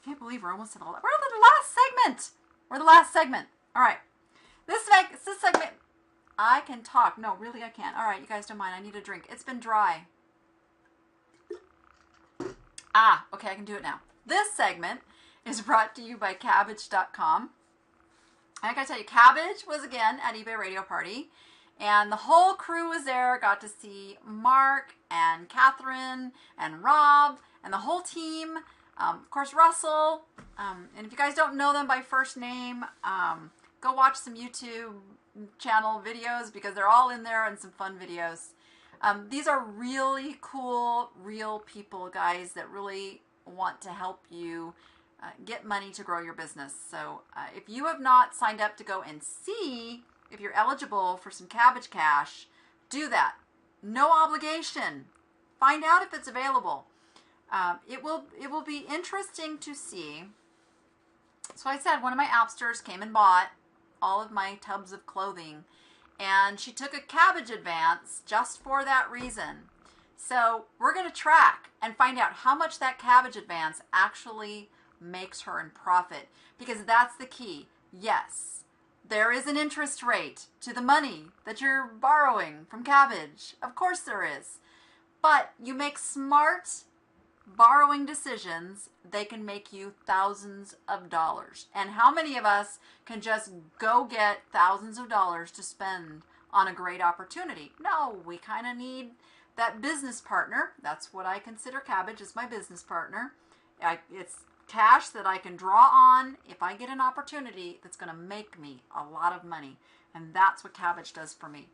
I can't believe we're almost at we're at the last segment. We're the last segment. All right. This segment, I can talk. No, really, I can't. All right, you guys don't mind. I need a drink. It's been dry. Okay, I can do it now. This segment is brought to you by Cabbage.com. I gotta tell you, Cabbage was again at eBay Radio Party, and the whole crew was there. Got to see Mark and Catherine and Rob and the whole team. Of course, Russell. And if you guys don't know them by first name, go watch some YouTube channel videos because they're all in there and some fun videos. These are really cool, real people, guys, that really want to help you get money to grow your business. So if you have not signed up to go and see if you're eligible for some Cabbage Cash, do that. No obligation. Find out if it's available. It will be interesting to see. So I said one of my appsters came and bought all of my tubs of clothing, and she took a Cabbage advance just for that reason. So we're going to track and find out how much that Cabbage advance actually makes her in profit, because that's the key. Yes, there is an interest rate to the money that you're borrowing from Cabbage. Of course there is. But you make smart borrowing decisions, they can make you thousands of dollars. And how many of us can just go get thousands of dollars to spend on a great opportunity? No, we kind of need that business partner. That's what I consider Cabbage as my business partner. It's cash that I can draw on if I get an opportunity that's going to make me a lot of money. And that's what Cabbage does for me.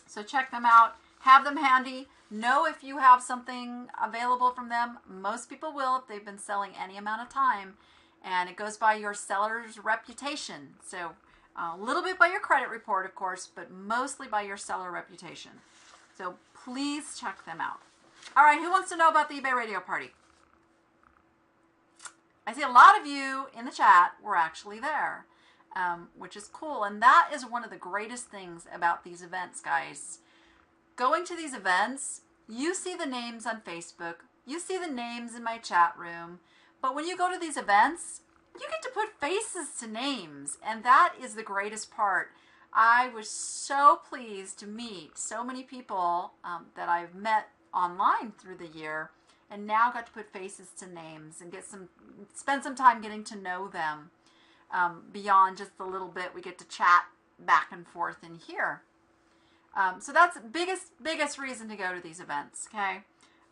So check them out. Have them handy. Know if you have something available from them. Most people will if they've been selling any amount of time. And it goes by your seller's reputation. So a little bit by your credit report, of course, but mostly by your seller reputation. So please check them out. All right, who wants to know about the eBay Radio Party? I see a lot of you in the chat were actually there, which is cool. And that is one of the greatest things about these events, guys. Going to these events, you see the names on Facebook, you see the names in my chat room, but when you go to these events, you get to put faces to names, and that is the greatest part. I was so pleased to meet so many people that I've met online through the year, and now got to put faces to names and spend some time getting to know them beyond just the little bit we get to chat back and forth in here. So that's the biggest reason to go to these events, okay?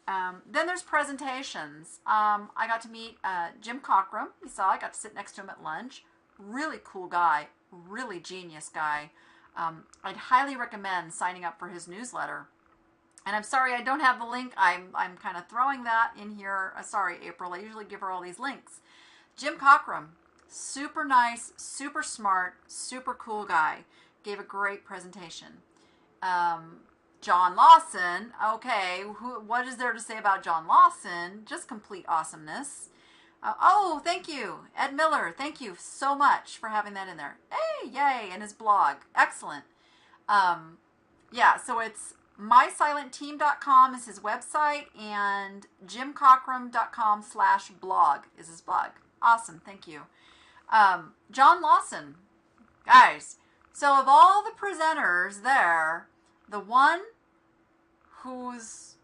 Then there's presentations. I got to meet Jim Cockrum. You saw I got to sit next to him at lunch. Really cool guy, really genius guy. I'd highly recommend signing up for his newsletter. And I'm sorry I don't have the link. I'm kind of throwing that in here. Sorry, April. I usually give her all these links. Jim Cockrum, super nice, super smart, super cool guy. Gave a great presentation. John Lawson, okay, what is there to say about John Lawson? Just complete awesomeness. Oh, thank you, Ed Miller. Thank you so much for having that in there. Hey, yay, and his blog. Excellent. Yeah, so it's mysilentteam.com is his website, and jimcockrum.com/blog is his blog. Awesome, thank you. John Lawson, guys, so of all the presenters there, the one whose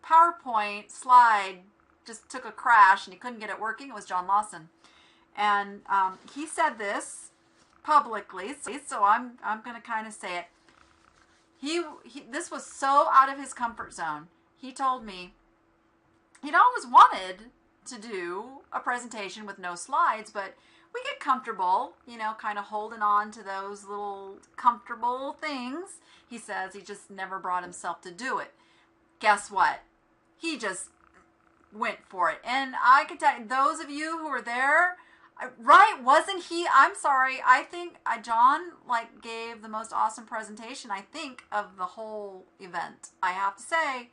PowerPoint slide just took a crash and he couldn't get it working, it was John Lawson. And he said this publicly, so I'm going to kind of say it. This was so out of his comfort zone. He told me he'd always wanted to do a presentation with no slides, but we get comfortable, you know, kind of holding on to those little comfortable things. He says he just never brought himself to do it. Guess what? He just went for it. And I can tell you, those of you who were there, right, wasn't he? I'm sorry. I think John gave the most awesome presentation, I think, of the whole event. I have to say,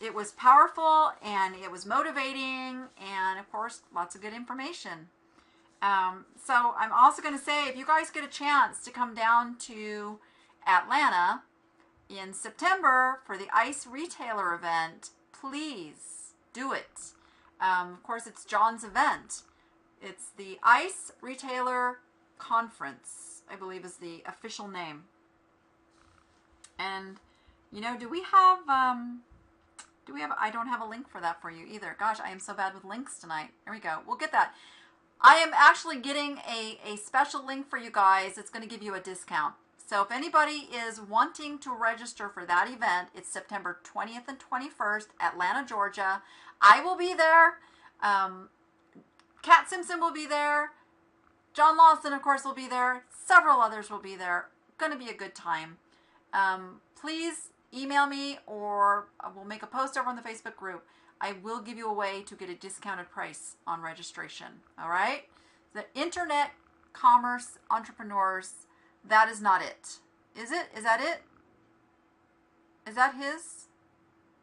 it was powerful and it was motivating, and of course, lots of good information. So I'm also going to say, if you guys get a chance to come down to Atlanta in September for the ICE retailer event, please do it. Of course, it's John's event. It's the Ice Retailer Conference, I believe is the official name. And, you know, do we have, I don't have a link for that for you either. Gosh, I am so bad with links tonight. There we go. We'll get that. I am actually getting a special link for you guys. It's going to give you a discount. So if anybody is wanting to register for that event, it's September 20th and 21st, Atlanta, Georgia. I will be there. Kat Simpson will be there. John Lawson, of course, will be there. Several others will be there. Going to be a good time. Please email me, or we'll make a post over on the Facebook group. I will give you a way to get a discounted price on registration. All right? The internet commerce entrepreneurs, that is not it. Is it? Is that it? Is that his?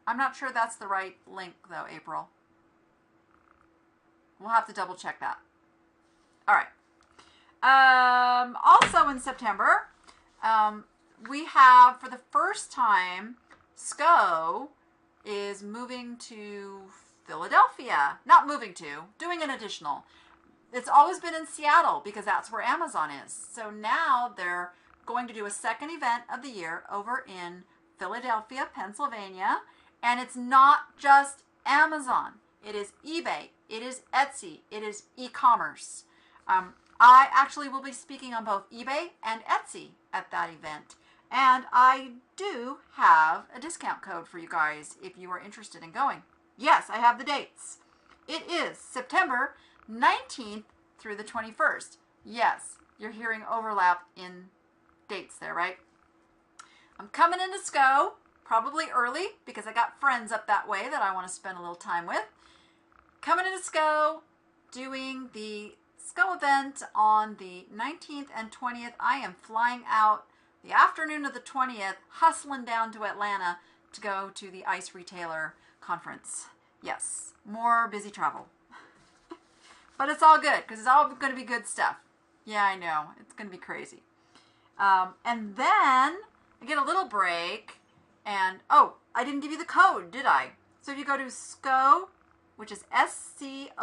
I'm not sure that's the right link, though, April. We'll have to double check that. All right. Also in September, we have, for the first time, SCO is moving to Philadelphia. Not moving to, doing an additional. It's always been in Seattle because that's where Amazon is. So now they're going to do a second event of the year over in Philadelphia, Pennsylvania. And it's not just Amazon. It is eBay. It is Etsy. It is e-commerce. I actually will be speaking on both eBay and Etsy at that event. And I do have a discount code for you guys if you are interested in going. Yes, I have the dates. It is September 19th through the 21st. Yes, you're hearing overlap in dates there, right? I'm coming into SCO probably early because I got friends up that way that I want to spend a little time with. Coming into SCO, doing the SCO event on the 19th and 20th. I am flying out the afternoon of the 20th, hustling down to Atlanta to go to the Ice Retailer Conference. Yes, more busy travel. But it's all good because it's all going to be good stuff. Yeah, I know. It's going to be crazy. And then I get a little break. And, oh, I didn't give you the code, did I? So if you go to SCO, which is scoe.biz/Philly,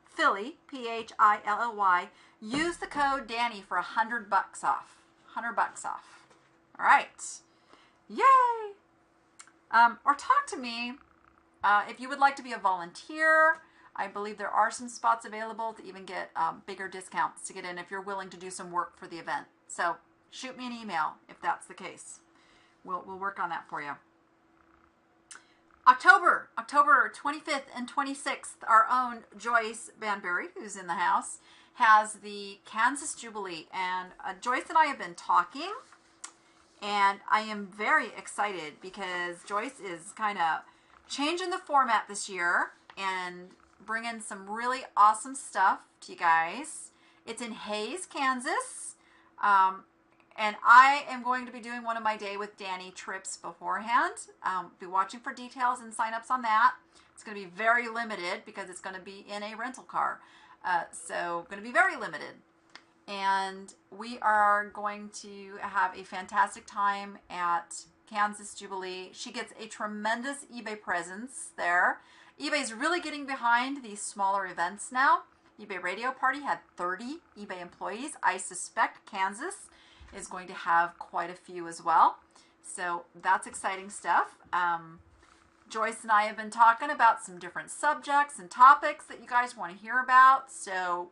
Philly, use the code Danny for $100 off. $100 off. All right. Yay! Or talk to me if you would like to be a volunteer. I believe there are some spots available to even get bigger discounts to get in if you're willing to do some work for the event. So shoot me an email if that's the case. We'll work on that for you. October 25th and 26th, our own Joyce Banbury, who's in the house, has the Kansas Jubilee. And Joyce and I have been talking, and I am very excited because Joyce is kind of changing the format this year and bringing some really awesome stuff to you guys. It's in Hays, Kansas. And I am going to be doing one of my Day with Danny trips beforehand. Be watching for details and signups on that. It's going to be very limited because it's going to be in a rental car. So going to be very limited. And we are going to have a fantastic time at Kansas Jubilee. She gets a tremendous eBay presence there. eBay is really getting behind these smaller events now. eBay Radio Party had 30 eBay employees. I suspect Kansas is going to have quite a few as well. So that's exciting stuff. Joyce and I have been talking about some different subjects and topics that you guys want to hear about. So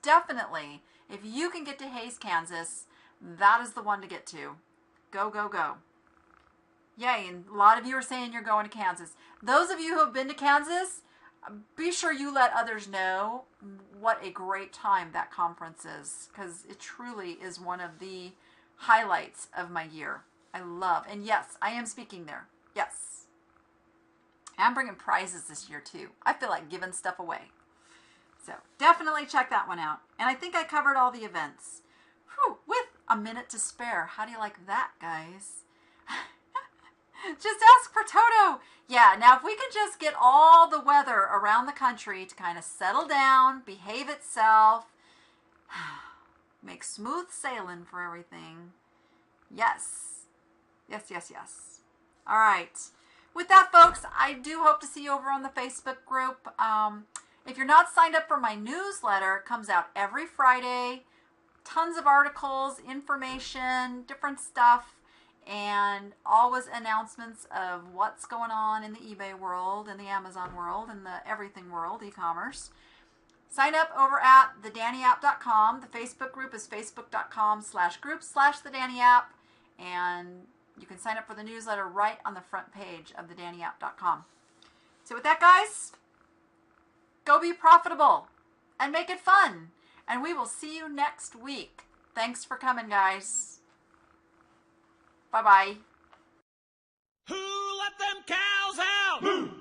definitely, if you can get to Hays, Kansas, that is the one to get to. Go, go, go. Yay, and a lot of you are saying you're going to Kansas. Those of you who have been to Kansas, be sure you let others know what a great time that conference is, because it truly is one of the highlights of my year. I love, and yes, I am speaking there. Yes. I'm bringing prizes this year too. I feel like giving stuff away. So definitely check that one out. And I think I covered all the events. Whew, with a minute to spare. How do you like that, guys? Just ask for Toto. Yeah, now if we could just get all the weather around the country to kind of settle down, behave itself, make smooth sailing for everything. Yes. Yes, yes, yes. All right. with that, folks, I do hope to see you over on the Facebook group. If you're not signed up for my newsletter, it comes out every Friday. Tons of articles, information, different stuff, and always announcements of what's going on in the eBay world, and the Amazon world, and the everything world, e-commerce. Sign up over at thedanniapp.com. The Facebook group is facebook.com/group/thedanniapp, and you can sign up for the newsletter right on the front page of thedanniapp.com. So with that, guys, go be profitable and make it fun. And we will see you next week. Thanks for coming, guys. Bye-bye. Who let them cows out? Moo!